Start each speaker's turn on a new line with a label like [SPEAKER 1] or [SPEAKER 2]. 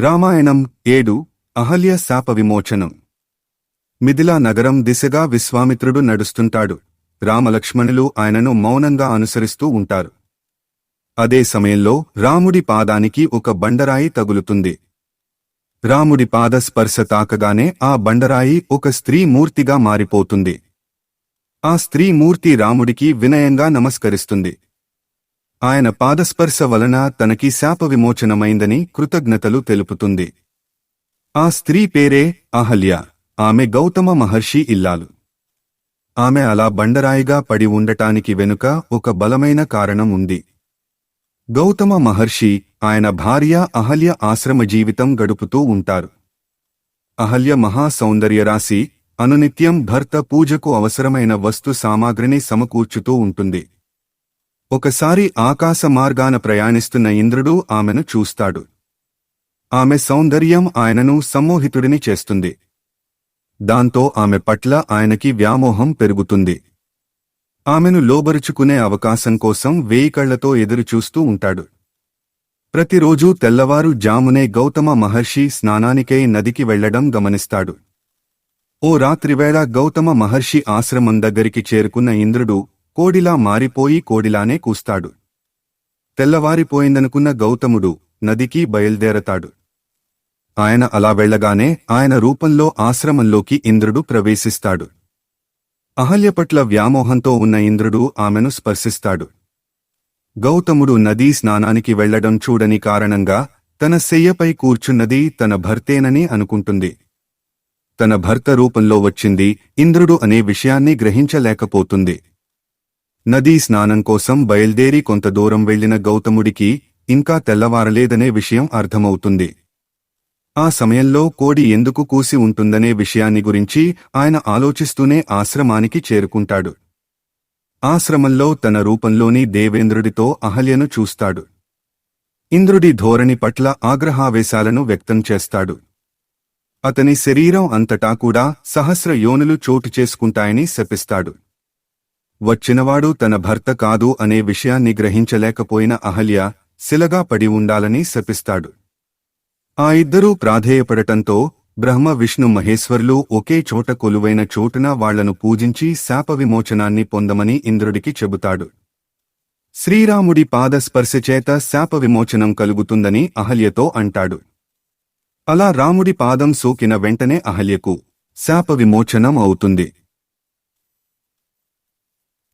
[SPEAKER 1] రామాయణం 7 అహల్య శాప విమోచనం. మిథిలా నగరం దిశగా విశ్వామిత్రుడు నడుస్తుంటాడు. రామలక్ష్మణులు ఆయనను మౌనంగా అనుసరిస్తూ ఉంటారు. అదే సమయంలో రాముడి పాదానికి ఒక బండరాయి తగులుతుంది. రాముడి పాద స్పర్శ తాకగానే ఆ బండరాయి ఒక స్త్రీ మూర్తిగా మారిపోతుంది. ఆ స్త్రీ మూర్తి రాముడికి వినయంగా నమస్కరిస్తుంది. ఆయన పాదస్పర్శ వలన తనకి శాప విమోచనమైందని కృతజ్ఞతలు తెలుపుతుంది. ఆ స్త్రీ పేరే అహల్య. ఆమె గౌతమ మహర్షి ఇల్లాలు. ఆమె అలా బండరాయిగా పడి ఉండటానికి వెనుక ఒక బలమైన కారణం ఉంది. గౌతమ మహర్షి, ఆయన భార్య అహల్య ఆశ్రమ జీవితం గడుపుతూ ఉంటారు. అహల్య మహా సౌందర్యరాశి, అనునిత్యం భర్త పూజకు అవసరమైన వస్తు సామాగ్రిని సమకూర్చుతూ ఉంటుంది. ఒకసారి ఆకాశ మార్గాన ప్రయాణిస్తున్న ఇంద్రుడు ఆమెను చూస్తాడు. ఆమె సౌందర్యం ఆయనను సమ్మోహితుడిని చేస్తుంది. దాంతో ఆమె పట్ల ఆయనకి వ్యామోహం పెరుగుతుంది. ఆమెను లోబరుచుకునే అవకాశం కోసం వేయికళ్లతో ఎదురుచూస్తూ ఉంటాడు. ప్రతిరోజూ తెల్లవారు జామునే గౌతమ మహర్షి స్నానానికై నదికి వెళ్లడం గమనిస్తాడు. ఓ రాత్రివేళ గౌతమ మహర్షి ఆశ్రమం దగ్గరికి చేరుకున్న ఇంద్రుడు కోడిలా మారిపోయి కోడిలానే కూస్తాడు. తెల్లవారిపోయిందనుకున్న గౌతముడు నదికి బయల్దేరతాడు. ఆయన అలా వెళ్లగానే ఆయన రూపంలో ఆశ్రమంలోకి ఇంద్రుడు ప్రవేశిస్తాడు. అహల్య పట్ల వ్యామోహంతో ఉన్న ఇంద్రుడు ఆమెను స్పర్శిస్తాడు. గౌతముడు నదీ స్నానానికి వెళ్లడం చూడని కారణంగా తన శయ్యపై కూర్చున్నది తన భర్తేనని అనుకుంటుంది. తన భర్త రూపంలో వచ్చింది ఇంద్రుడు అనే విషయాన్ని గ్రహించలేకపోతుంది. నదీ స్నానం కోసం బయల్దేరి కొంత దూరం వెళ్లిన గౌతముడికి ఇంకా తెల్లవారలేదనే విషయం అర్థమవుతుంది. ఆ సమయంలో కోడి ఎందుకు కూసి ఉంటుందనే విషయాన్ని గురించి ఆయన ఆలోచిస్తూనే ఆశ్రమానికి చేరుకుంటాడు. ఆశ్రమంలో తన రూపంలోని దేవేంద్రుడితో అహల్యను చూస్తాడు. ఇంద్రుడి ధోరణి పట్ల ఆగ్రహావేశాలను వ్యక్తం చేస్తాడు. అతని శరీరం అంతటా కూడా సహస్ర యోనులు చోటు చేసుకుంటాయని శపిస్తాడు. వచ్చినవాడు తన భర్త కాదు అనే విషయాన్ని గ్రహించలేకపోయిన అహల్య శిలగా పడి ఉండాలని శపిస్తాడు. ఆ ఇద్దరూ ప్రాధేయపడటంతో బ్రహ్మ విష్ణు మహేశ్వరులు ఒకే చోట కొలువైన చోటున వాళ్లను పూజించి శాప విమోచనాన్ని పొందమని ఇంద్రుడికి చెబుతాడు. శ్రీరాముడి పాదస్పర్శచేత శాప విమోచనం కలుగుతుందని అహల్యతో అంటాడు. అలా రాముడి పాదం సోకిన వెంటనే అహల్యకు శాప విమోచనం అవుతుంది.